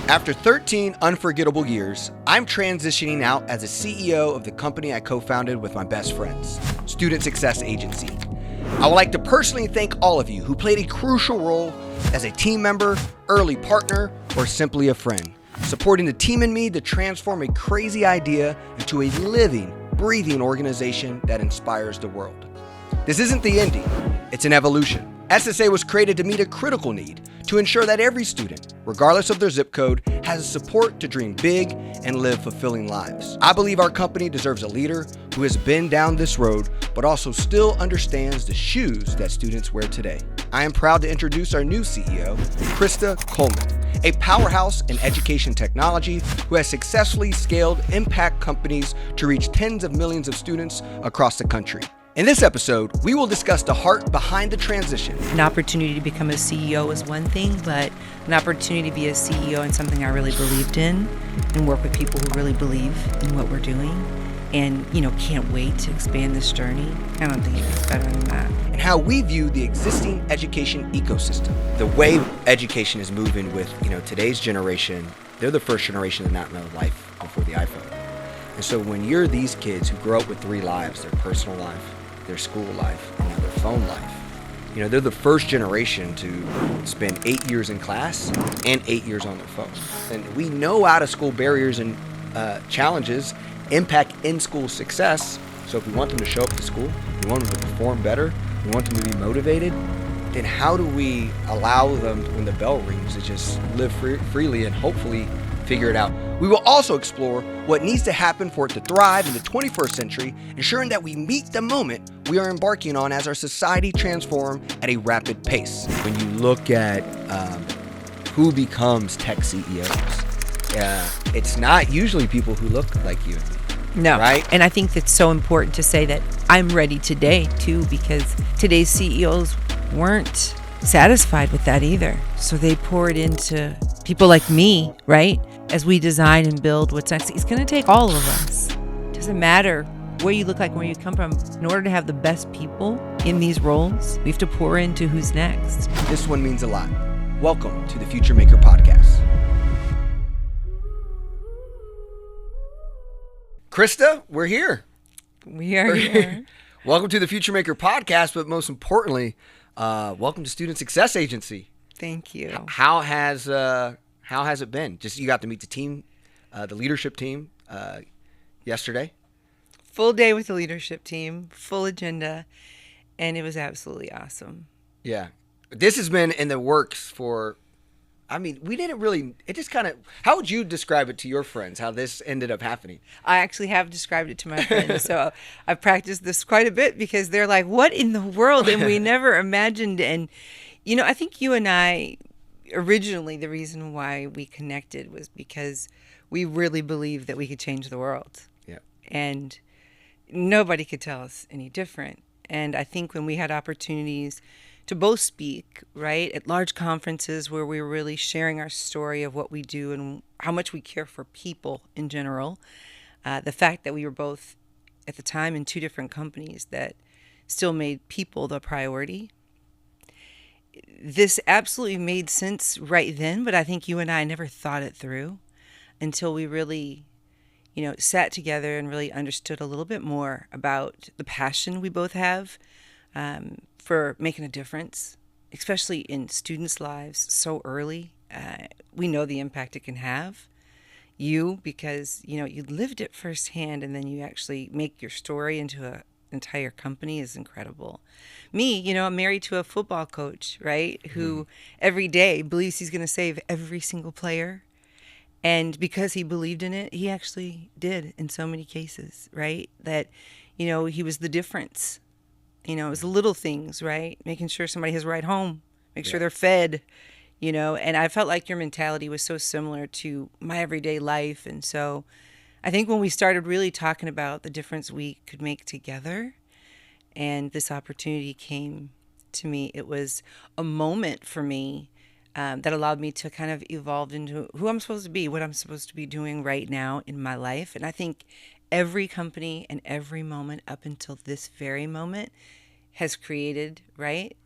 After 13 unforgettable years, I'm transitioning out as a CEO of the company I co-founded with my best friends, Student Success Agency. I would like to personally thank all of you who played a crucial role as a team member, early partner, or simply a friend, supporting the team and me to transform a crazy idea into a living, breathing organization that inspires the world. This isn't the ending, it's an evolution. SSA was created to meet a critical need to ensure that every student, regardless of their zip code, has the support to dream big and live fulfilling lives. I believe our company deserves a leader who has been down this road, but also still understands the shoes that students wear today. I am proud to introduce our new CEO, Krista Coleman, a powerhouse in education technology who has successfully scaled impact companies to reach tens of millions of students across the country. In this episode, we will discuss the heart behind the transition. An opportunity to become a CEO is one thing, but an opportunity to be a CEO in something I really believed in and work with people who really believe in what we're doing and, can't wait to expand this journey. I don't think it gets better than that. And how we view the existing education ecosystem. The way education is moving with, today's generation, they're the first generation to not know life before the iPhone. And so when you're these kids who grow up with three lives, their personal life, their school life, and now their phone life. They're the first generation to spend 8 years in class and 8 years on their phone. And we know out of school barriers and challenges impact in-school success. So if we want them to show up to school, we want them to perform better, we want them to be motivated, then how do we allow them when the bell rings to just live freely and hopefully figure it out? We will also explore what needs to happen for it to thrive in the 21st century, ensuring that we meet the moment we are embarking on as our society transforms at a rapid pace. When you look at who becomes tech CEOs, it's not usually people who look like you and me. No, right? And I think it's so important to say that I'm ready today, too, because today's CEOs weren't satisfied with that either. So they pour it into people like me, right? As we design and build what's next. It's going to take all of us. It doesn't matter where you look like, where you come from. In order to have the best people in these roles, we have to pour into who's next. This one means a lot. Welcome to the Future Maker Podcast. Krista, we're here. We are here. Welcome to the Future Maker Podcast, but most importantly, welcome to Student Success Agency. Thank you. How has it been? Just you got to meet the team, the leadership team, yesterday. Full day with the leadership team, full agenda, and it was absolutely awesome. Yeah, this has been in the works for. We didn't really. It just kind of. How would you describe it to your friends? How this ended up happening? I actually have described it to my friends, so I've practiced this quite a bit because they're like, "What in the world?" And we never imagined. And I think you and I. Originally, the reason why we connected was because we really believed that we could change the world. Yeah. And nobody could tell us any different. And I think when we had opportunities to both speak, right, at large conferences where we were really sharing our story of what we do and how much we care for people in general, the fact that we were both at the time in two different companies that still made people the priority. This absolutely made sense right then, but I think you and I never thought it through until we really, sat together and really understood a little bit more about the passion we both have for making a difference, especially in students' lives so early. We know the impact it can have. Because, you lived it firsthand, and then you actually make your story into an entire company is incredible. Me, I'm married to a football coach, right, who every day believes he's going to save every single player. And because he believed in it, he actually did in so many cases, right, that, he was the difference. It was the little things, right, making sure somebody has a ride home, make sure they're fed, and I felt like your mentality was so similar to my everyday life. And so I think when we started really talking about the difference we could make together and this opportunity came to me, it was a moment for me that allowed me to kind of evolve into who I'm supposed to be, what I'm supposed to be doing right now in my life. And I think every company and every moment up until this very moment has created, right,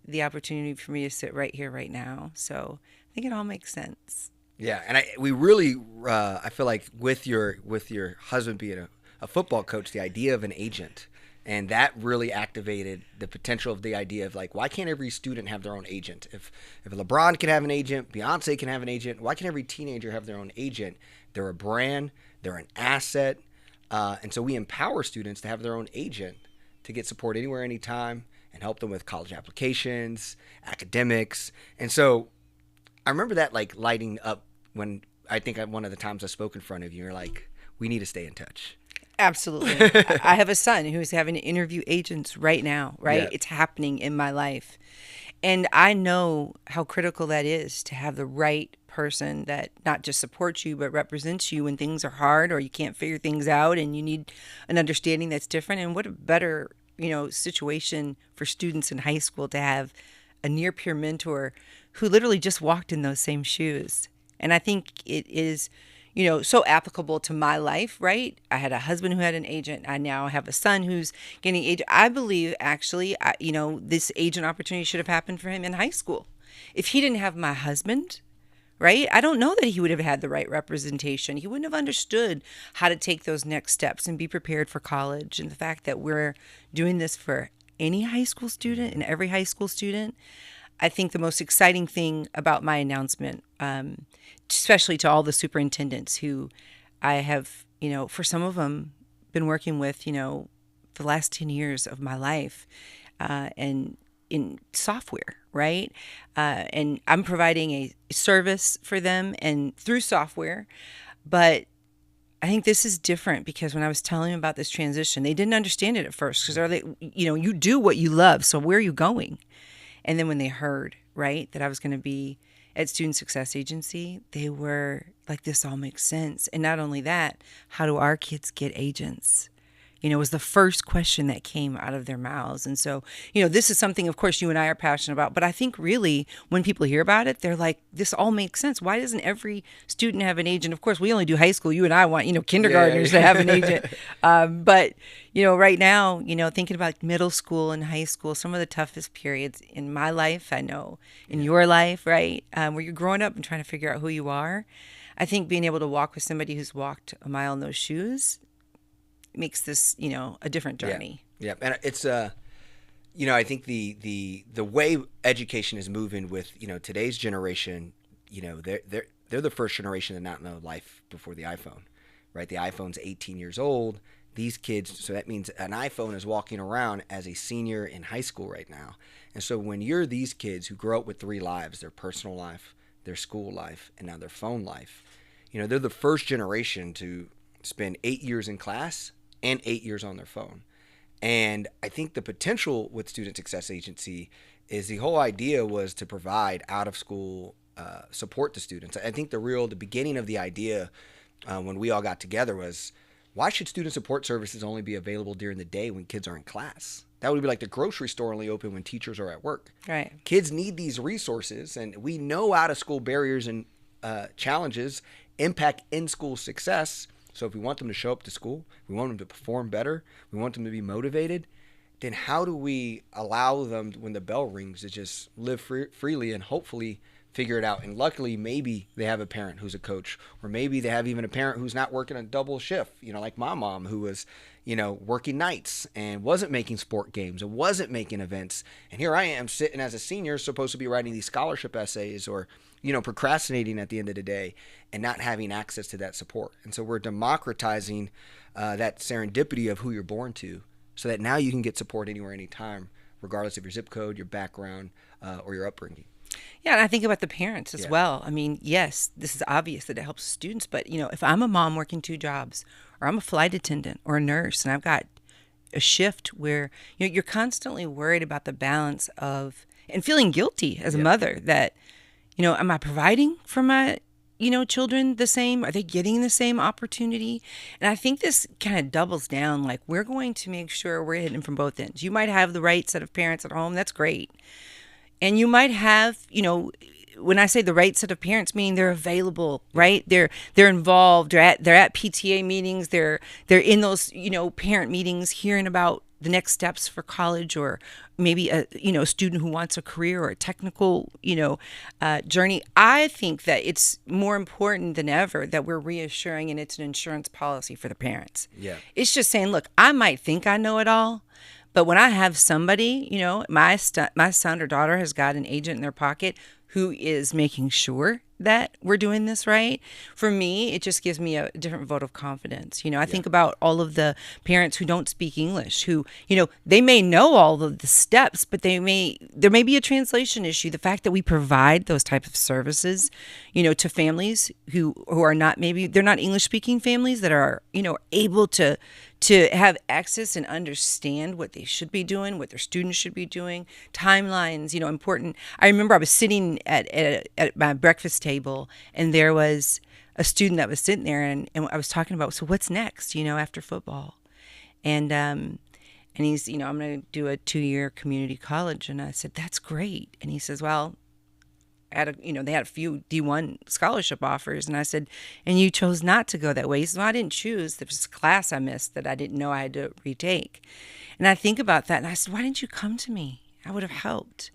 the opportunity for me to sit right here, right now. So I think it all makes sense. Yeah, and we really I feel like with your husband being a football coach, the idea of an agent, and that really activated the potential of the idea of like, why can't every student have their own agent? If LeBron can have an agent, Beyonce can have an agent, why can't every teenager have their own agent? They're a brand, they're an asset, and so we empower students to have their own agent to get support anywhere, anytime, and help them with college applications, academics, and so I remember that like lighting up when I think one of the times I spoke in front of you. You're like, we need to stay in touch. Absolutely. I have a son who's having to interview agents right now, right? Yeah. It's happening in my life. And I know how critical that is to have the right person that not just supports you, but represents you when things are hard or you can't figure things out and you need an understanding that's different. And what a better, situation for students in high school to have a near peer mentor who literally just walked in those same shoes. And I think it is, so applicable to my life, right? I had a husband who had an agent. I now have a son who's getting agent. I believe actually, this agent opportunity should have happened for him in high school. If he didn't have my husband, right? I don't know that he would have had the right representation. He wouldn't have understood how to take those next steps and be prepared for college. And the fact that we're doing this for any high school student and every high school student, I think the most exciting thing about my announcement, especially to all the superintendents who I have, for some of them, been working with, the last 10 years of my life, and in software, right? And I'm providing a service for them and through software. But I think this is different because when I was telling them about this transition, they didn't understand it at first because they're like, you do what you love. So where are you going? And then when they heard, right, that I was going to be at Student Success Agency, they were like, this all makes sense. And not only that, how do our kids get agents? Was the first question that came out of their mouths. And so, this is something, of course, you and I are passionate about. But I think really when people hear about it, they're like, this all makes sense. Why doesn't every student have an agent? Of course, we only do high school. You and I want, kindergartners to have an agent. But, right now, thinking about middle school and high school, some of the toughest periods in my life, I know, in your life, right, where you're growing up and trying to figure out who you are. I think being able to walk with somebody who's walked a mile in those shoes makes this, a different journey. Yeah. And it's I think the way education is moving with, today's generation, they're the first generation to not know life before the iPhone, right? The iPhone's 18 years old. These kids, so that means an iPhone is walking around as a senior in high school right now. And so when you're these kids who grow up with three lives, their personal life, their school life, and now their phone life, they're the first generation to spend 8 years in class and 8 years on their phone. And I think the potential with Student Success Agency is the whole idea was to provide out-of-school support to students. I think the beginning of the idea when we all got together was, why should student support services only be available during the day when kids are in class? That would be like the grocery store only open when teachers are at work. Right. Kids need these resources, and we know out-of-school barriers and challenges impact in-school success. So if we want them to show up to school, we want them to perform better, we want them to be motivated, then how do we allow them, when the bell rings, to just live freely and hopefully figure it out? And luckily, maybe they have a parent who's a coach, or maybe they have even a parent who's not working a double shift, like my mom, who was, working nights and wasn't making sport games and wasn't making events. And here I am sitting as a senior, supposed to be writing these scholarship essays or procrastinating at the end of the day and not having access to that support. And so we're democratizing that serendipity of who you're born to, so that now you can get support anywhere, anytime, regardless of your zip code, your background, or your upbringing. Yeah, and I think about the parents as well. I mean, yes, this is obvious that it helps students, but if I'm a mom working two jobs, or I'm a flight attendant or a nurse, and I've got a shift where you're constantly worried about the balance of, and feeling guilty as a mother that, am I providing for my, children the same? Are they getting the same opportunity? And I think this kind of doubles down, like we're going to make sure we're hitting from both ends. You might have the right set of parents at home. That's great. And you might have, when I say the right set of parents, meaning they're available, right? They're involved. They're at PTA meetings. They're in those, parent meetings, hearing about, the next steps for college, or maybe a student who wants a career or a technical journey. I think that it's more important than ever that we're reassuring, and it's an insurance policy for the parents. Yeah. It's just saying, look, I might think I know it all, but when I have somebody, my son or daughter has got an agent in their pocket who is making sure that we're doing this right, for me, it just gives me a different vote of confidence. I think about all of the parents who don't speak English, who, they may know all of the steps, but there may be a translation issue. The fact that we provide those type of services, to families who are not, maybe they're not English speaking families that are, able to have access and understand what they should be doing, what their students should be doing, timelines, important. I remember I was sitting at my breakfast table, and there was a student that was sitting there, and I was talking about, so what's next, after football? And he's, I'm going to do a 2-year community college. And I said, that's great. And he says, well, they had a few D1 scholarship offers. And I said, and you chose not to go that way. He said, well, I didn't choose. There was a class I missed that I didn't know I had to retake. And I think about that, and I said, why didn't you come to me? I would have helped.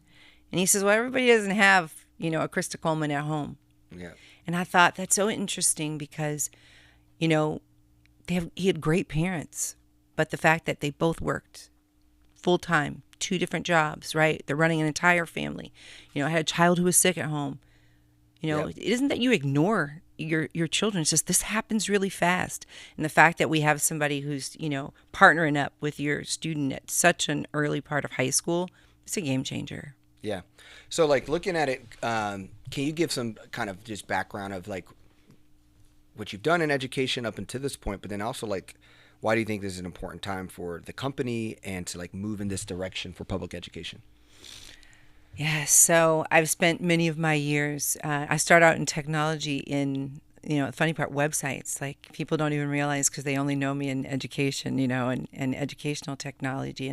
And he says, well, everybody doesn't have, a Krista Coleman at home. Yeah. And I thought that's so interesting because, he had great parents, but the fact that they both worked full time, 2 different jobs, right? They're running an entire family. I had a child who was sick at home. It isn't that you ignore your children. It's just this happens really fast. And the fact that we have somebody who's, partnering up with your student at such an early part of high school, it's a game changer. Yeah. So like looking at it, can you give some kind of just background of like what you've done in education up until this point, but then also like, why do you think this is an important time for the company and to like move in this direction for public education? Yeah, so I've spent many of my years, I started out in technology in, the funny part, websites. Like people don't even realize because they only know me in education, and educational technology.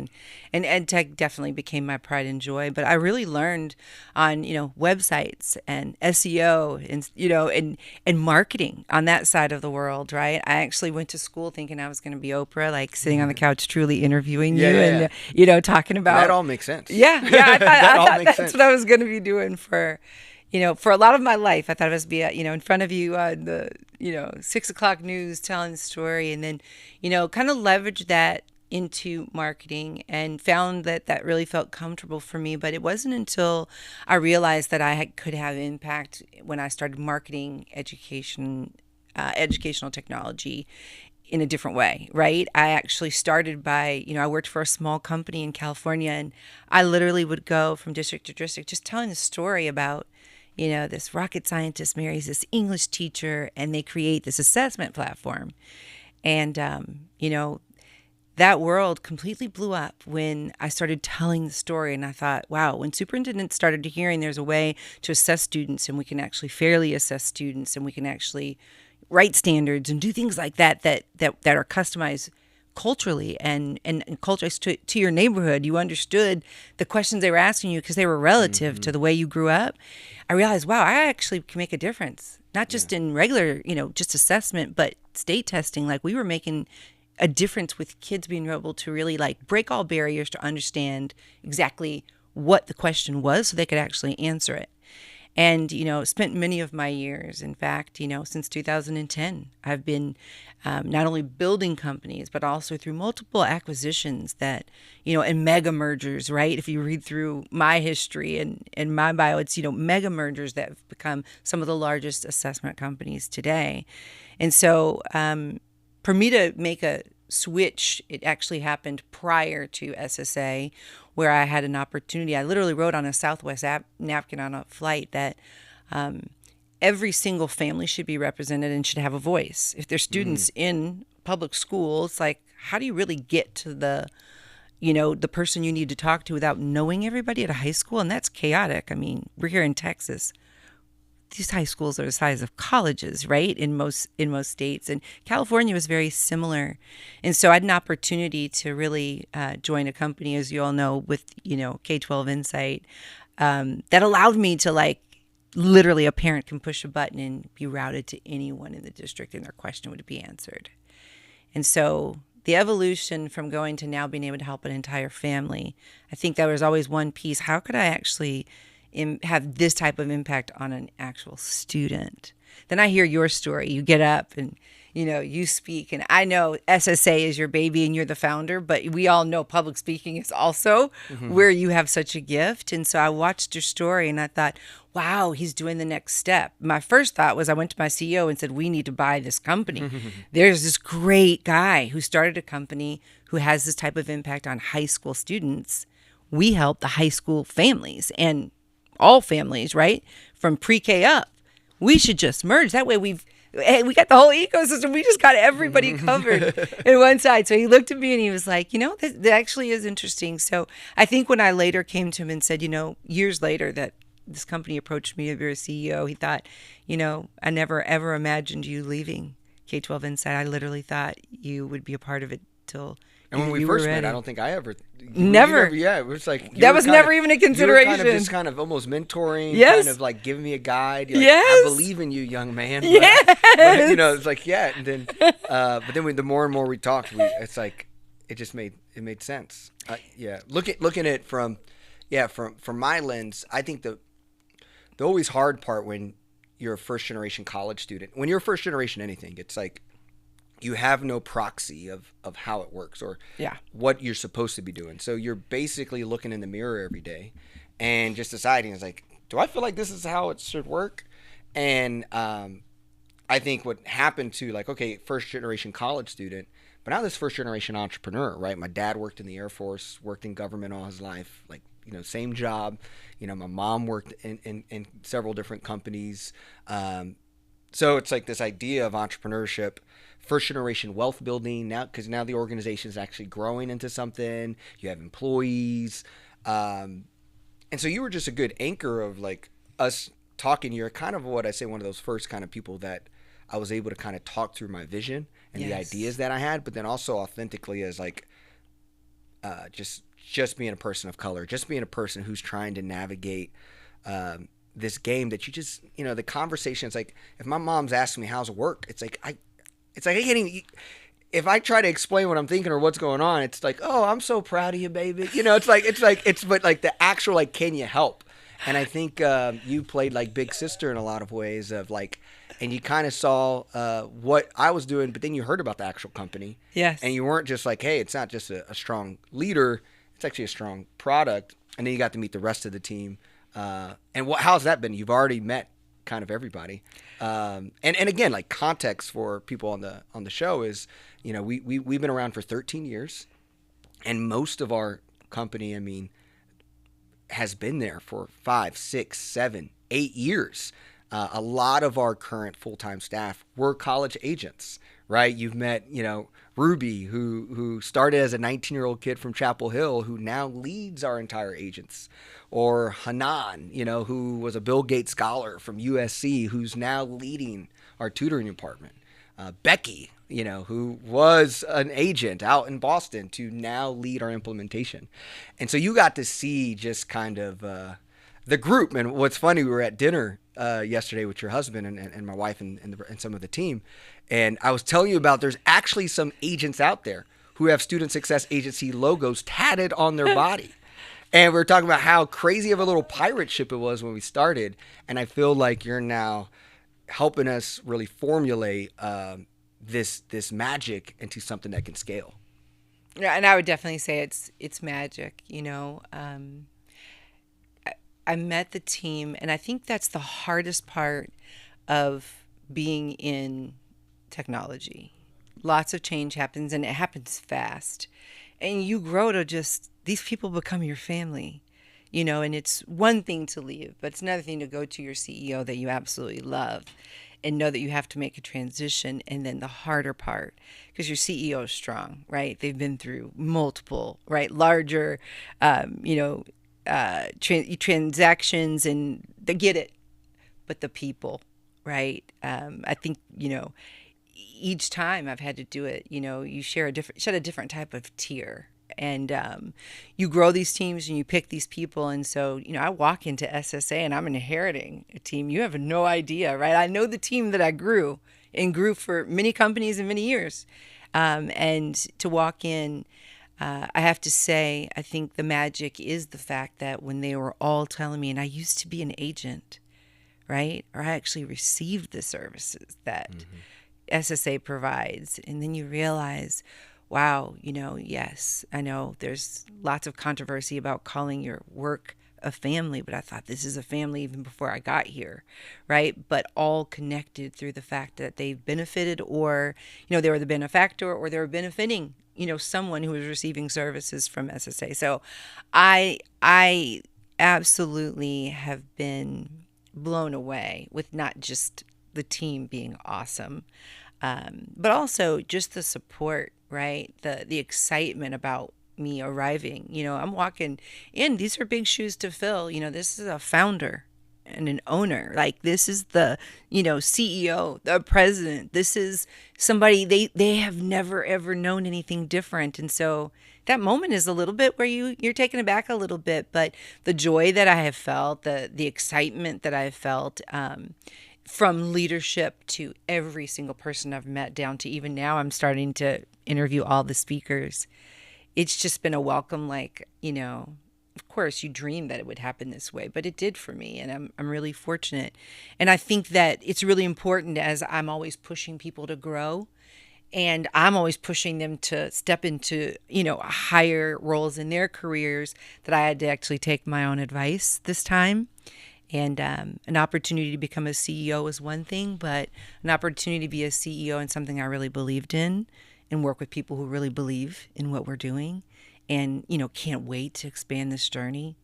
And ed tech definitely became my pride and joy. But I really learned on, websites and SEO and marketing on that side of the world, right? I actually went to school thinking I was going to be Oprah, like sitting on the couch truly interviewing you and, talking about. That all makes sense. Yeah. I thought that's sense. what I was going to be doing for a lot of my life. I thought I was be, in front of you on the, 6 o'clock news telling the story, and then, kind of leverage that into marketing and found that really felt comfortable for me. But it wasn't until I realized that I could have impact when I started marketing educational technology in a different way, right? I actually started by, I worked for a small company in California, and I literally would go from district to district just telling the story about, this rocket scientist marries this English teacher, and they create this assessment platform. And, that world completely blew up when I started telling the story. And I thought, wow, when superintendents started hearing there's a way to assess students, and we can actually fairly assess students, and we can actually write standards and do things like that are customized culturally and culturalized to your neighborhood. You understood the questions they were asking you because they were relative to the way you grew up. I realized, wow, I actually can make a difference, not just in regular, just assessment, but state testing. Like we were making a difference with kids being able to really like break all barriers to understand exactly what the question was so they could actually answer it. And, spent many of my years, in fact, since 2010, I've been not only building companies, but also through multiple acquisitions that, and mega mergers, right? If you read through my history and my bio, it's, mega mergers that have become some of the largest assessment companies today. And so for me to make a switch, it actually happened prior to SSA, where I had an opportunity. I literally wrote on a Southwest napkin on a flight that every single family should be represented and should have a voice. If there's students in public school, it's like, how do you really get to the person you need to talk to without knowing everybody at a high school? And that's chaotic. I mean, we're here in Texas. These high schools are the size of colleges, right? In most states, and California was very similar. And so I had an opportunity to really join a company, as you all know, with K-12 Insight, that allowed me to literally a parent can push a button and be routed to anyone in the district, and their question would be answered. And so the evolution from going to now being able to help an entire family, I think there was always one piece. How could I actually have this type of impact on an actual student? Then I hear your story. You get up and, you speak. And I know SSA is your baby and you're the founder, but we all know public speaking is also where you have such a gift. And so I watched your story and I thought, wow, he's doing the next step. My first thought was I went to my CEO and said, we need to buy this company. There's this great guy who started a company who has this type of impact on high school students. We help the high school families and all families, right? From pre-K up. We should just merge. That way we got the whole ecosystem. We just got everybody covered in one side. So he looked at me and he was like, that actually is interesting. So I think when I later came to him and said, years later that this company approached me, if you're a CEO, he thought, I never ever imagined you leaving K-12 Insight. I literally thought you would be a part of it till And when we first met, I don't think I ever. Never. Yeah, it was like. That was never even a consideration. You were kind of just kind of almost mentoring, yes. kind of like giving me a guide. You're like, yes. I believe in you, young man. But, yes. but, it's like, yeah. And then, but then the more and more we talked, it's like, it made sense. Yeah. Looking at it from my lens, I think the always hard part when you're a first generation college student, when you're a first generation anything, it's like, you have no proxy of how it works or what you're supposed to be doing. So you're basically looking in the mirror every day and just deciding, it's like, do I feel like this is how it should work? And I think what happened to first generation college student, but now this first generation entrepreneur, right? My dad worked in the Air Force, worked in government all his life, same job. My mom worked in several different companies. So it's like this idea of entrepreneurship, first generation wealth building now, because now the organization is actually growing into something. You have employees. And so you were just a good anchor of us talking. You're kind of what I say, one of those first kind of people that I was able to kind of talk through my vision and the ideas that I had, but then also authentically as just being a person of color, just being a person who's trying to navigate this game that you just, the conversation, it's like, if my mom's asking me how's it work, it's like I can't even, if I try to explain what I'm thinking or what's going on, it's like, oh, I'm so proud of you, baby. But the actual, can you help? And I think you played big sister in a lot of ways of and you kind of saw what I was doing, but then you heard about the actual company. Yes. And you weren't just hey, it's not just a strong leader, it's actually a strong product. And then you got to meet the rest of the team. And how's that been? You've already met kind of everybody. And again, context for people on the show is, we've been around for 13 years and most of our company, has been there for 5, 6, 7, 8 years. A lot of our current full-time staff were college agents, right? You've met, Ruby, who started as a 19-year-old kid from Chapel Hill, who now leads our entire agents. Or Hanan, who was a Bill Gates scholar from USC, who's now leading our tutoring department. Becky, who was an agent out in Boston to now lead our implementation. And so you got to see just kind of the group. And what's funny, we were at dinner yesterday with your husband and my wife and some of the team. And I was telling you about there's actually some agents out there who have Student Success Agency logos tatted on their body. And we were talking about how crazy of a little pirate ship it was when we started. And I feel like you're now helping us really formulate this magic into something that can scale. Yeah, and I would definitely say it's magic. I met the team, and I think that's the hardest part of being in technology. Lots of change happens, and it happens fast. And you grow to these people become your family, and it's one thing to leave, but it's another thing to go to your CEO that you absolutely love and know that you have to make a transition. And then the harder part, because your CEO is strong, right? They've been through multiple, right? Larger, transactions, and they get it. But the people, right? I think, each time I've had to do it, you shed a different type of tier, and you grow these teams and you pick these people. And so, I walk into SSA and I'm inheriting a team. You have no idea, right? I know the team that I grew for many companies and many years. And to walk in, I have to say, I think the magic is the fact that when they were all telling me, and I used to be an agent, right? Or I actually received the services that SSA provides. And then you realize, wow, yes, I know there's lots of controversy about calling your work a family, but I thought this is a family even before I got here, right? But all connected through the fact that they've benefited, or, they were the benefactor, or they were benefiting, someone who was receiving services from SSA. So I absolutely have been blown away with not just the team being awesome, but also just the support, right? The excitement about me arriving. I'm walking in. These are big shoes to fill. This is a founder and an owner. Like, this is the, CEO, the president. This is somebody they have never ever known anything different. And so that moment is a little bit where you're taken aback a little bit, but the joy that I have felt, the excitement that I have felt, from leadership to every single person I've met, down to even now I'm starting to interview all the speakers. It's just been a welcome, of course you dream that it would happen this way, but it did for me, and I'm really fortunate. And I think that it's really important, as I'm always pushing people to grow, and I'm always pushing them to step into, higher roles in their careers, that I had to actually take my own advice this time. And an opportunity to become a CEO is one thing, but an opportunity to be a CEO in something I really believed in, and work with people who really believe in what we're doing, and, can't wait to expand this journey.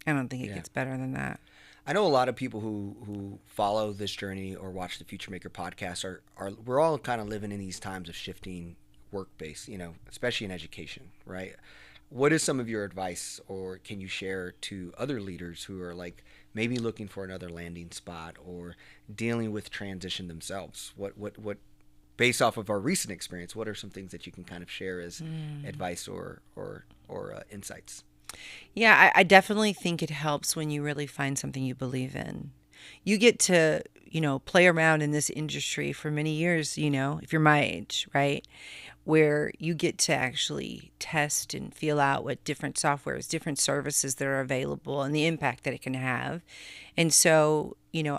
I don't think it gets better than that. I know a lot of people who follow this journey or watch the Future Maker podcast are we're all kind of living in these times of shifting work base, especially in education, right? What is some of your advice, or can you share to other leaders who are maybe looking for another landing spot or dealing with transition themselves? What based off of our recent experience, what are some things that you can kind of share as advice or insights? Yeah, I definitely think it helps when you really find something you believe in. You get to, play around in this industry for many years, if you're my age, right? Where you get to actually test and feel out what different softwares, different services that are available, and the impact that it can have. And so,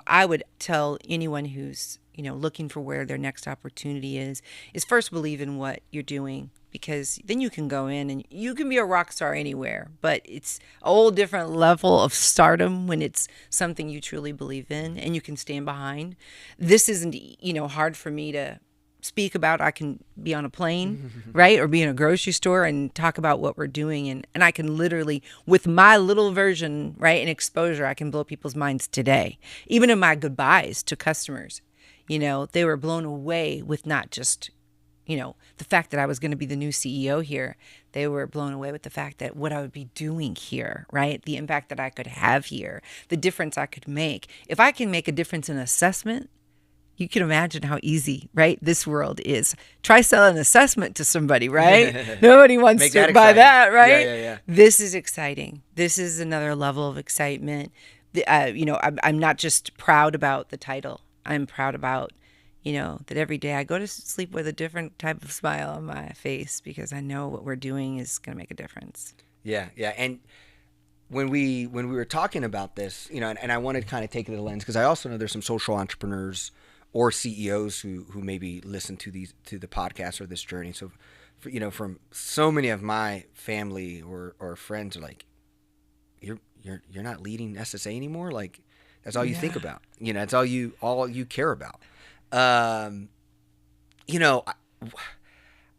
I would tell anyone who's, looking for where their next opportunity is first believe in what you're doing, because then you can go in and you can be a rock star anywhere, but it's a whole different level of stardom when it's something you truly believe in and you can stand behind. This isn't, hard for me to speak about. I can be on a plane, right? Or be in a grocery store and talk about what we're doing. And I can literally, with my little version, right, and exposure, I can blow people's minds today. Even in my goodbyes to customers, they were blown away with not just, the fact that I was going to be the new CEO here. They were blown away with the fact that what I would be doing here, right? The impact that I could have here, the difference I could make. If I can make a difference in assessment, you can imagine how easy, right, this world is. Try selling an assessment to somebody, right? Nobody wants to buy that, right? Yeah. This is exciting. This is another level of excitement. I'm not just proud about the title. I'm proud about, that every day I go to sleep with a different type of smile on my face, because I know what we're doing is going to make a difference. Yeah. And when we were talking about this, and I wanted to kind of take it to the lens, because I also know there's some social entrepreneurs or CEOs who maybe listen to the podcast or this journey. So, from so many of my family or friends are like, you're not leading SSA anymore. Like, that's all you think about. That's all you care about. I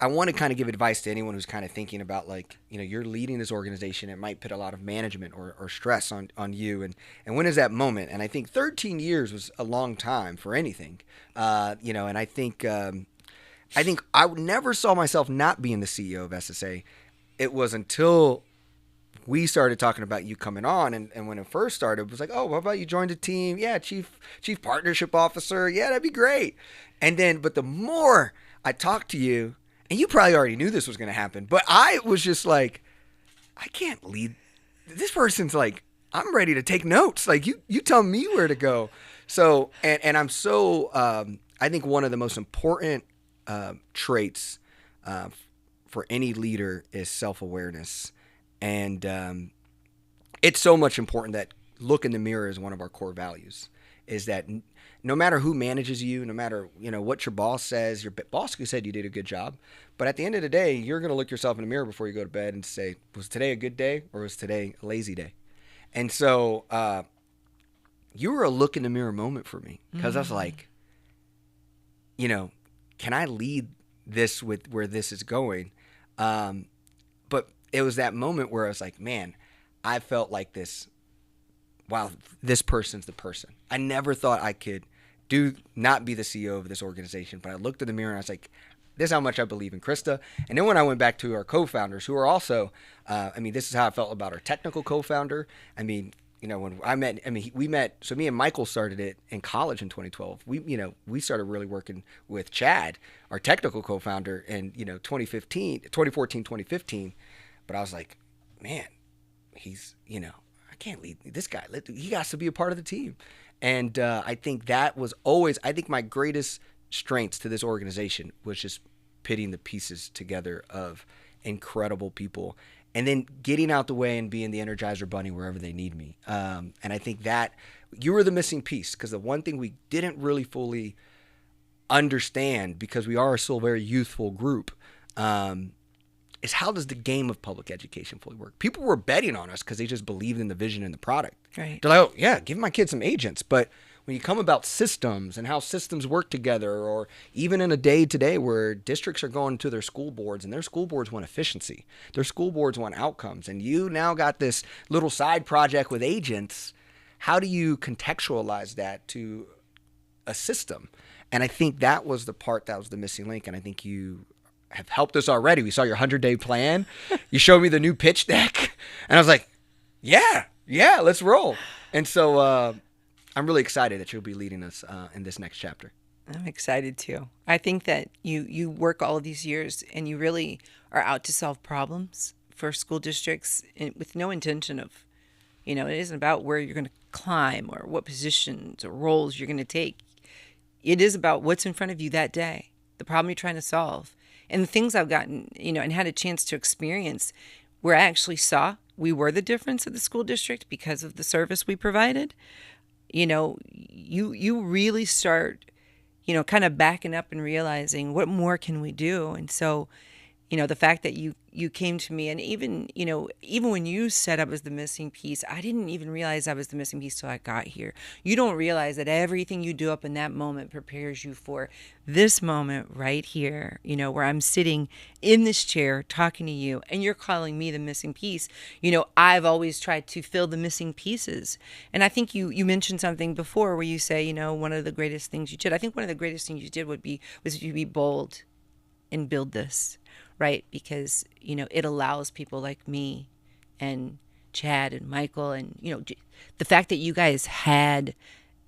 want to kind of give advice to anyone who's kind of thinking about, you're leading this organization. It might put a lot of management or stress on you. And when is that moment? And I think 13 years was a long time for anything. And I think I never saw myself not being the CEO of SSA. It was until we started talking about you coming on, and when it first started, it was like, oh, what about you join the team? Yeah, chief partnership officer. Yeah, that'd be great. And then, but the more I talked to you, and you probably already knew this was going to happen, but I was just like, I can't lead. This person's like, I'm ready to take notes. Like, you tell me where to go. So, and I'm so, I think one of the most important traits for any leader is self-awareness. And it's so much important that look in the mirror is one of our core values, is that no matter who manages you, no matter, what your boss says, your boss who said you did a good job, but at the end of the day, you're going to look yourself in the mirror before you go to bed and say, was today a good day or was today a lazy day? And so you were a look in the mirror moment for me, because I was like, can I lead this with where this is going? But it was that moment where I was like, man, I felt like this. Wow, this person's the person. I never thought I could not be the CEO of this organization, but I looked in the mirror and I was like, this is how much I believe in Krista. And then when I went back to our co-founders, who are also, this is how I felt about our technical co-founder. When we met, so me and Michael started it in college in 2012. We started really working with Chad, our technical co-founder, in 2014, 2015. But I was like, man, he's, I can't lead this guy. He has to be a part of the team. And I think that was always, my greatest strengths to this organization was just pitting the pieces together of incredible people and then getting out the way and being the Energizer Bunny wherever they need me. And I think that you were the missing piece, because the one thing we didn't really fully understand, because we are still a very youthful group, is how does the game of public education fully work? People were betting on us because they just believed in the vision and the product. Right. They're like, oh, yeah, give my kids some agents. But when you come about systems and how systems work together, or even in a day today where districts are going to their school boards and their school boards want efficiency, their school boards want outcomes, and you now got this little side project with agents, how do you contextualize that to a system? And I think that was the part that was the missing link, and I think you have helped us already. We saw your 100-day plan. You showed me the new pitch deck, and I was like, yeah, let's roll. And so I'm really excited that you'll be leading us in this next chapter. I'm excited too. I think that you work all of these years and you really are out to solve problems for school districts with no intention of, it isn't about where you're going to climb or what positions or roles you're going to take. It is about what's in front of you that day, the problem you're trying to solve. And the things I've gotten, and had a chance to experience where I actually saw we were the difference of the school district because of the service we provided. You really start, kind of backing up and realizing what more can we do. And so, the fact that you came to me, and even when you said I was the missing piece, I didn't even realize I was the missing piece till I got here. You don't realize that everything you do up in that moment prepares you for this moment right here, where I'm sitting in this chair talking to you and you're calling me the missing piece. I've always tried to fill the missing pieces. And I think you mentioned something before where you say, one of the greatest things you did. I think one of the greatest things you did was you be bold and build this. Right? Because, it allows people like me and Chad and Michael and, the fact that you guys had,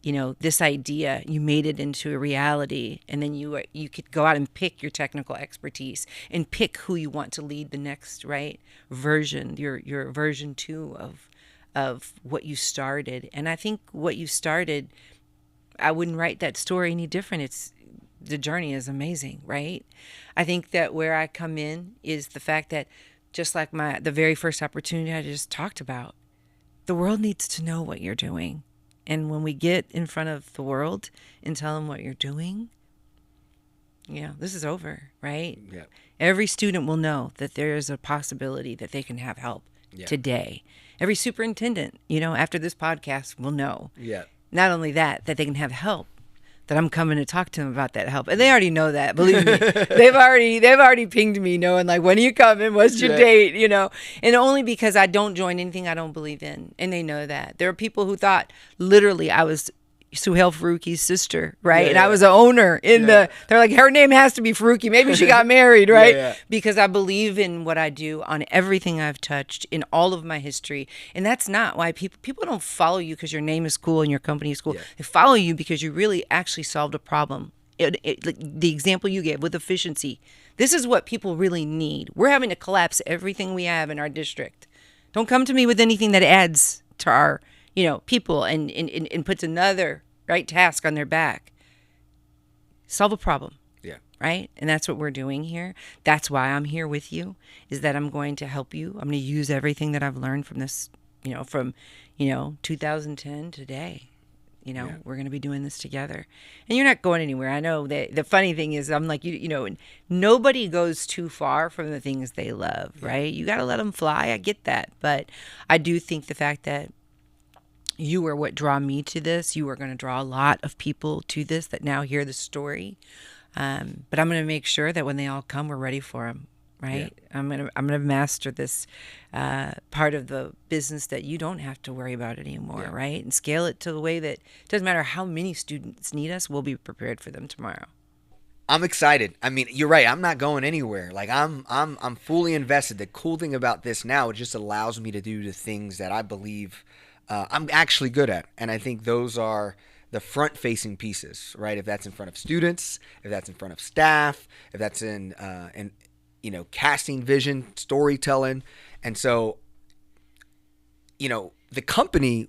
this idea, you made it into a reality, and then you could go out and pick your technical expertise and pick who you want to lead the next, right, version, your version 2 of what you started. And I think what you started, I wouldn't write that story any different. The journey is amazing, right? I think that where I come in is the fact that, just like the very first opportunity I just talked about, the world needs to know what you're doing. And when we get in front of the world and tell them what you're doing, this is over, right? Yeah. Every student will know that there is a possibility that they can have help today. Every superintendent, after this podcast will know. Yeah. Not only that they can have help, that I'm coming to talk to them about that help. And they already know that, believe me. They've already pinged me knowing, like, when are you coming? What's your date? And only because I don't join anything I don't believe in. And they know that. There are people who thought literally I was Suhail Faruqi's sister, right? And I was an owner they're like, her name has to be Faruqi. Maybe she got married, right? Because I believe in what I do on everything I've touched in all of my history. And that's not why people don't follow you because your name is cool and your company is cool. They follow you because you really actually solved a problem. The example you gave with efficiency, this is what people really need. We're having to collapse everything we have in our district. Don't come to me with anything that adds to our people and puts another task on their back. Solve a problem. Yeah. Right? And that's what we're doing here. That's why I'm here with you, is that I'm going to help you. I'm going to use everything that I've learned from this, from 2010 today. We're going to be doing this together. And you're not going anywhere. I know that the funny thing is, I'm like, nobody goes too far from the things they love, right? You got to let them fly. I get that. But I do think the fact that you are what draw me to this. You are going to draw a lot of people to this that now hear the story. But I'm going to make sure that when they all come, we're ready for them, right? Yeah. I'm gonna master this part of the business that you don't have to worry about it anymore, right? And scale it to the way that it doesn't matter how many students need us, we'll be prepared for them tomorrow. I'm excited. I mean, you're right. I'm not going anywhere. Like I'm fully invested. The cool thing about this now, it just allows me to do the things that I believe I'm actually good at, and I think those are the front-facing pieces, right? If that's in front of students, if that's in front of staff, if that's in casting vision, storytelling. And so, the company,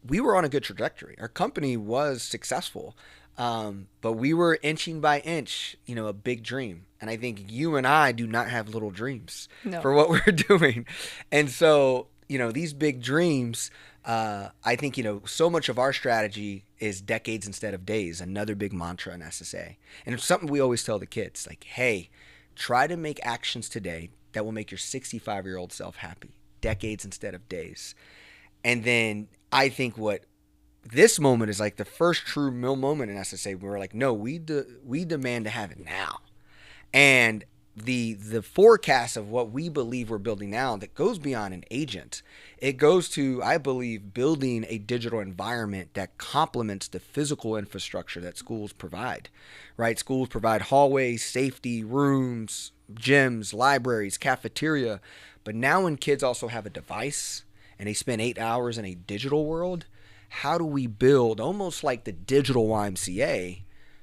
we were on a good trajectory. Our company was successful, but we were inching by inch, a big dream. And I think you and I do not have little dreams for what we're doing. And so, these big dreams, I think, so much of our strategy is decades instead of days, another big mantra in SSA. And it's something we always tell the kids, like, hey, try to make actions today that will make your 65-year-old self happy, decades instead of days. And then I think what this moment is like the first true moment in SSA. We're like, no, we demand to have it now. And the forecast of what we believe we're building now that goes beyond an agent. It goes to, I believe, building a digital environment that complements the physical infrastructure that schools provide, right? Schools provide hallways, safety, rooms, gyms, libraries, cafeteria. But now when kids also have a device and they spend 8 hours in a digital world, how do we build almost like the digital YMCA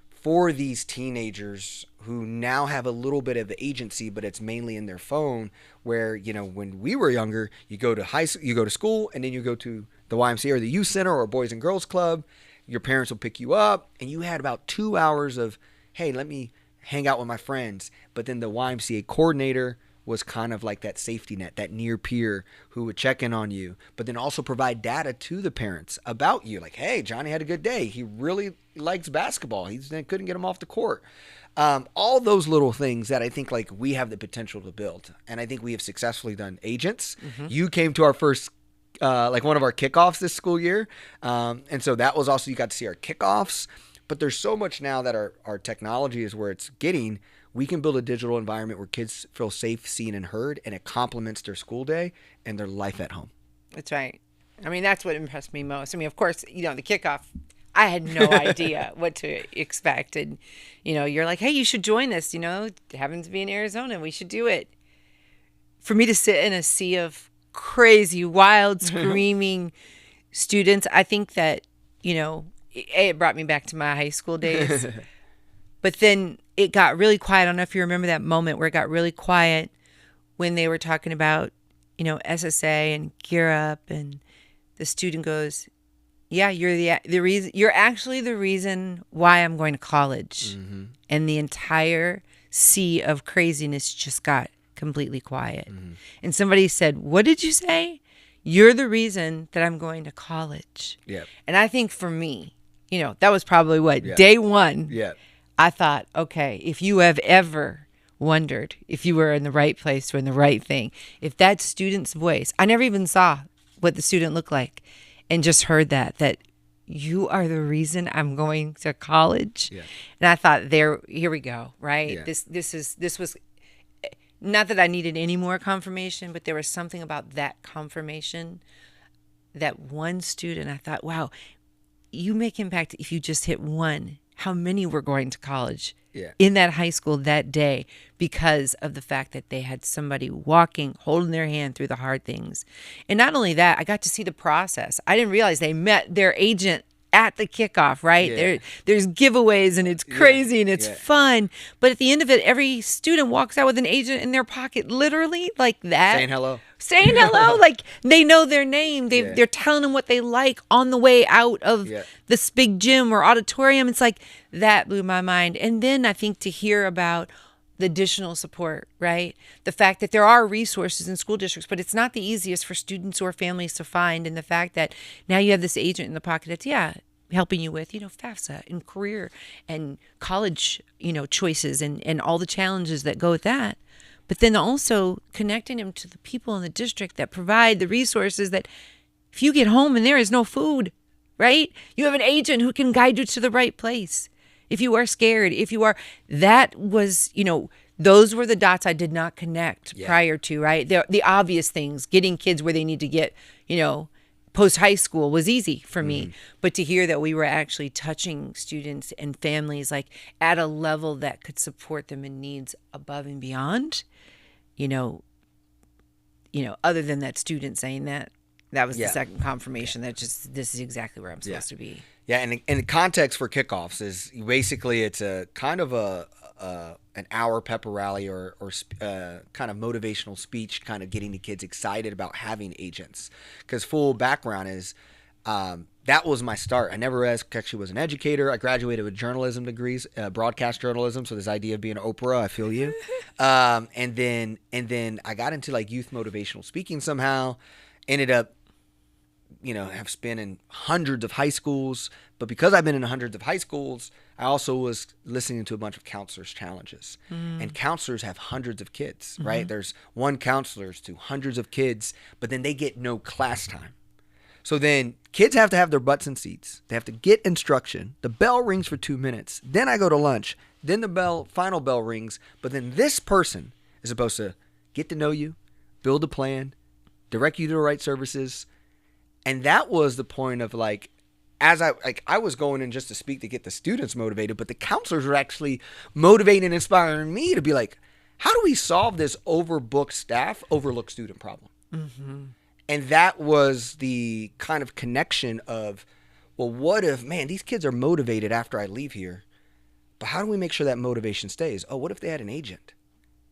for these teenagers who now have a little bit of agency, but it's mainly in their phone, where, when we were younger, you go to school and then you go to the YMCA or the youth center or Boys and Girls Club. Your parents will pick you up and you had about 2 hours of, hey, let me hang out with my friends. But then the YMCA coordinator was kind of like that safety net, that near peer who would check in on you, but then also provide data to the parents about you. Like, hey, Johnny had a good day. He really likes basketball. He couldn't get him off the court. All those little things that I think like we have the potential to build. And I think we have successfully done agents. Mm-hmm. You came to our first, one of our kickoffs this school year. And so that was also, you got to see our kickoffs. But there's so much now that our technology is where it's getting. We can build a digital environment where kids feel safe, seen, and heard, and it complements their school day and their life at home. That's right. I mean, that's what impressed me most. I mean, of course, the kickoff, I had no idea what to expect. And, you're like, hey, you should join us. It happens to be in Arizona. We should do it. For me to sit in a sea of crazy, wild, screaming students, I think that, it brought me back to my high school days. But then it got really quiet. I don't know if you remember that moment where it got really quiet when they were talking about, SSA and Gear Up, and the student goes, yeah, you're the reason. You're actually the reason why I'm going to college. Mm-hmm. And the entire sea of craziness just got completely quiet. Mm-hmm. And somebody said, what did you say? You're the reason that I'm going to college. Yeah. And I think for me, that was probably day one. Yeah. I thought, okay, if you have ever wondered if you were in the right place or in the right thing, if that student's voice, I never even saw what the student looked like, and just heard that you are the reason I'm going to college. Yeah. And I thought, here we go, right? Yeah. This was not that I needed any more confirmation, but there was something about that confirmation, that one student. I thought, wow, you make impact if you just hit one. How many were going to college in that high school that day because of the fact that they had somebody walking, holding their hand through the hard things. And not only that, I got to see the process. I didn't realize they met their agent at the kickoff, right? Yeah. There's giveaways and it's crazy and it's fun. But at the end of it, every student walks out with an agent in their pocket, literally like that. saying hello. Like, they know their name. Yeah. They're telling them what they like on the way out of this big gym or auditorium. It's like, that blew my mind. And then I think to hear about the additional support, right? The fact that there are resources in school districts, but it's not the easiest for students or families to find. And the fact that now you have this agent in the pocket that's, helping you with, FAFSA and career and college, choices and all the challenges that go with that. But then also connecting them to the people in the district that provide the resources that if you get home and there is no food, right? You have an agent who can guide you to the right place. If you are scared, that was, those were the dots I did not connect prior to, right? The obvious things, getting kids where they need to get, post high school was easy for me. But to hear that we were actually touching students and families like at a level that could support them in needs above and beyond, other than that student saying that was the second confirmation that just, this is exactly where I'm supposed to be. Yeah, and the context for kickoffs is basically it's a kind of an hour pepper rally or kind of motivational speech, kind of getting the kids excited about having agents. Because full background is that was my start. I never actually was an educator. I graduated with journalism degrees, broadcast journalism. So this idea of being Oprah, I feel you. And then I got into like youth motivational speaking somehow. Ended up have been in hundreds of high schools, but because I've been in hundreds of high schools, I also was listening to a bunch of counselors' challenges. And counselors have hundreds of kids, right? There's one counselors to hundreds of kids, but then they get no class time. So then kids have to have their butts in seats. They have to get instruction. The bell rings for 2 minutes. Then I go to lunch. Then the final bell rings. But then this person is supposed to get to know you, build a plan, direct you to the right services. And that was the point of like, as I was going in just to speak to get the students motivated, but the counselors were actually motivating and inspiring me to be like, how do we solve this overbooked staff, overlooked student problem? And that was the kind of connection of, well, what if, man, these kids are motivated after I leave here, but how do we make sure that motivation stays? Oh, what if they had an agent?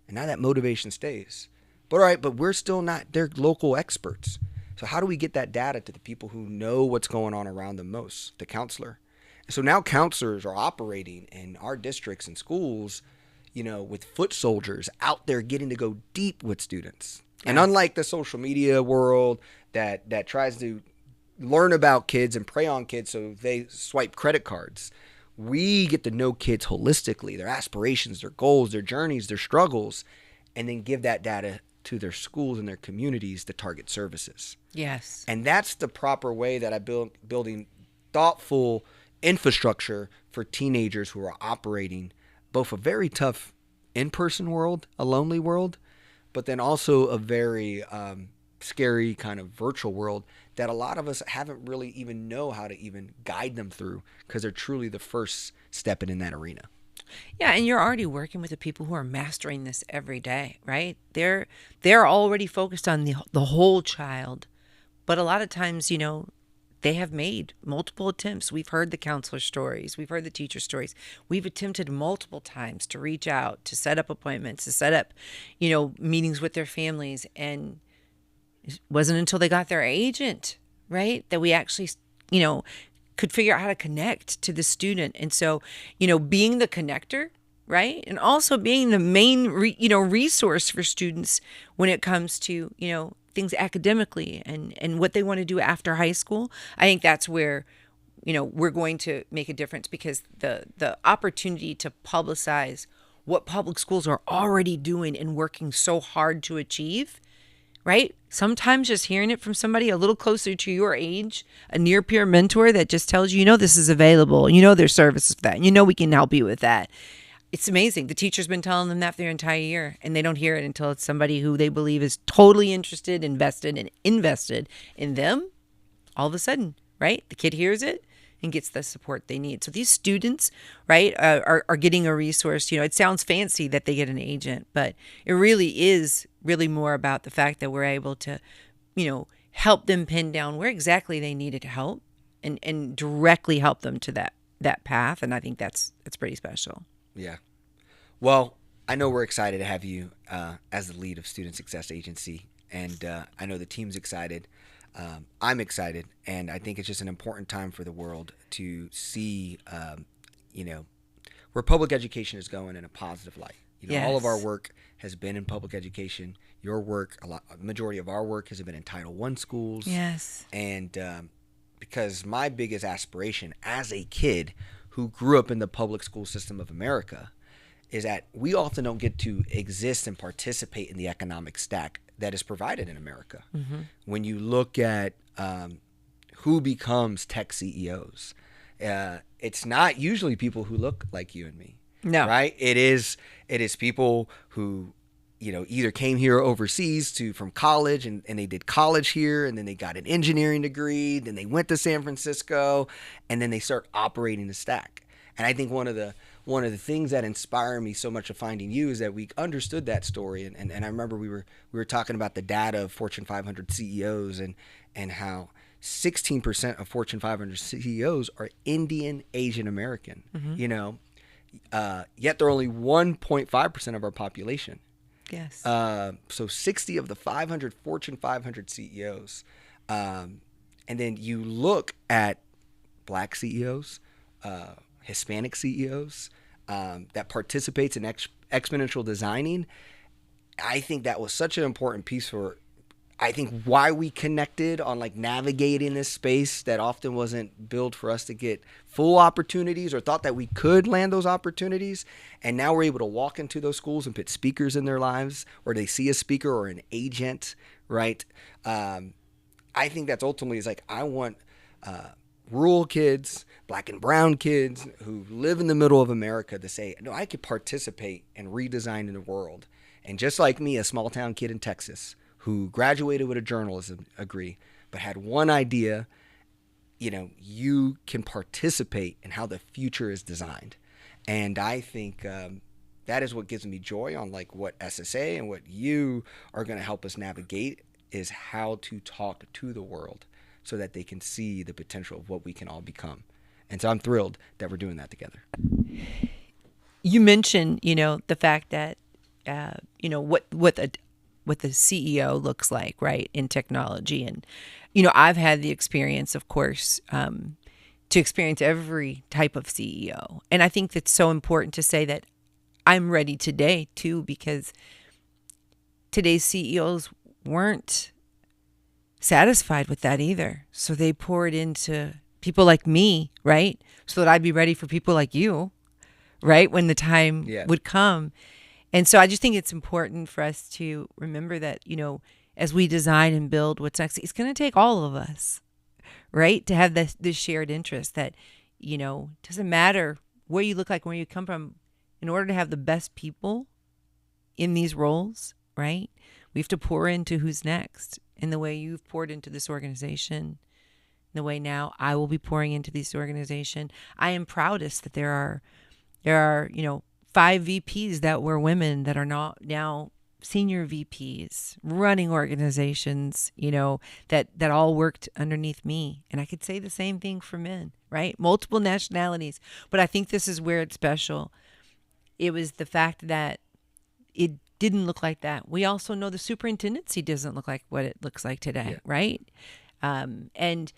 And now that motivation stays. But all right, but we're still not, they're local experts. So how do we get that data to the people who know what's going on around them most, the counselor? So now counselors are operating in our districts and schools, with foot soldiers out there getting to go deep with students. And unlike the social media world that tries to learn about kids and prey on kids so they swipe credit cards, we get to know kids holistically, their aspirations, their goals, their journeys, their struggles, and then give that data to their schools and their communities to target services. Yes. And that's the proper way that I building thoughtful infrastructure for teenagers who are operating both a very tough in-person world, a lonely world, but then also a very scary kind of virtual world that a lot of us haven't really even know how to even guide them through because they're truly the first stepping in that arena. Yeah, and you're already working with the people who are mastering this every day, right? They're already focused on the whole child, but a lot of times, they have made multiple attempts. We've heard the counselor stories, we've heard the teacher stories. We've attempted multiple times to reach out, to set up appointments, to set up, meetings with their families, and it wasn't until they got their agent, right, that we actually, could figure out how to connect to the student. And so, being the connector, right? And also being the main, resource for students when it comes to, things academically and what they want to do after high school. I think that's where, we're going to make a difference because the opportunity to publicize what public schools are already doing and working so hard to achieve, right? Sometimes just hearing it from somebody a little closer to your age, a near peer mentor that just tells you, this is available, there's services for that, we can help you with that. It's amazing. The teacher's been telling them that for their entire year, and they don't hear it until it's somebody who they believe is totally interested, invested in them. All of a sudden, right? The kid hears it and gets the support they need. So these students, right, are getting a resource. It sounds fancy that they get an agent, but it really is really more about the fact that we're able to, help them pin down where exactly they needed help and directly help them to that path. And I think that's pretty special. Yeah. Well, I know we're excited to have you as the lead of Student Success Agency. And I know the team's excited. I'm excited, and I think it's just an important time for the world to see, where public education is going in a positive light. All of our Yes. work has been in public education. Your work, a majority of our work has been in Title I schools. Yes. And because my biggest aspiration as a kid who grew up in the public school system of America is that we often don't get to exist and participate in the economic stack that is provided in America. Mm-hmm. When you look at who becomes tech CEOs, it's not usually people who look like you and me. No. Right? It is people who either came here overseas from college and they did college here, and then they got an engineering degree, then they went to San Francisco, and then they start operating the stack. And I think one of the things that inspired me so much of finding you is that we understood that story. And I remember we were talking about the data of Fortune 500 CEOs and how 16% of Fortune 500 CEOs are Indian, Asian American, yet they're only 1.5% of our population. Yes. So 60 of the Fortune 500 CEOs. And then you look at Black CEOs, Hispanic CEOs that participates in exponential designing. I think that was such an important piece for, I think, why we connected on navigating this space that often wasn't built for us to get full opportunities or thought that we could land those opportunities. And now we're able to walk into those schools and put speakers in their lives, or they see a speaker or an agent, right? I think that's ultimately I want rural kids, Black and brown kids who live in the middle of America to say, no, I could participate in redesigning the world. And just like me, a small town kid in Texas who graduated with a journalism degree, but had one idea, you can participate in how the future is designed. And I think that is what gives me joy on what SSA and what you are going to help us navigate is how to talk to the world so that they can see the potential of what we can all become. And so I'm thrilled that we're doing that together. You mentioned, the fact that, what the CEO looks like, right, in technology. And, I've had the experience, of course, to experience every type of CEO. And I think that's so important to say that I'm ready today, too, because today's CEOs weren't satisfied with that either. So they poured into people like me, right, so that I'd be ready for people like you, right, when the time would come. And so I just think it's important for us to remember that, as we design and build what's next, it's going to take all of us, right, to have this shared interest that, doesn't matter where you look like, where you come from, in order to have the best people in these roles, right, we have to pour into who's next. In the way you've poured into this organization, in the way now I will be pouring into this organization. I am proudest that there are 5 VPs that were women that are not now senior VPs running organizations, that all worked underneath me. And I could say the same thing for men, right? Multiple nationalities. But I think this is where it's special. It was the fact that it didn't look like that. We also know the superintendency doesn't look like what it looks like today, right? And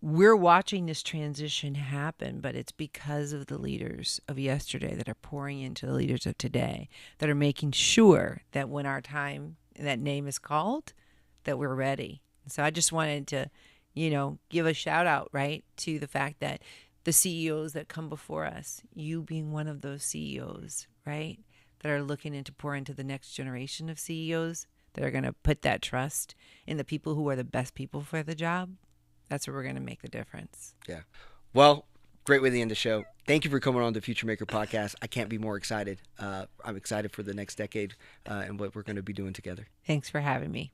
we're watching this transition happen, but it's because of the leaders of yesterday that are pouring into the leaders of today, that are making sure that when our time and that name is called, that we're ready. So I just wanted to, give a shout out, right, to the fact that the CEOs that come before us, you being one of those CEOs, right, that are looking into pour into the next generation of CEOs that are going to put that trust in the people who are the best people for the job. That's where we're going to make the difference. Yeah. Well, great way to end the show. Thank you for coming on the Future Maker podcast. I can't be more excited. I'm excited for the next decade and what we're going to be doing together. Thanks for having me.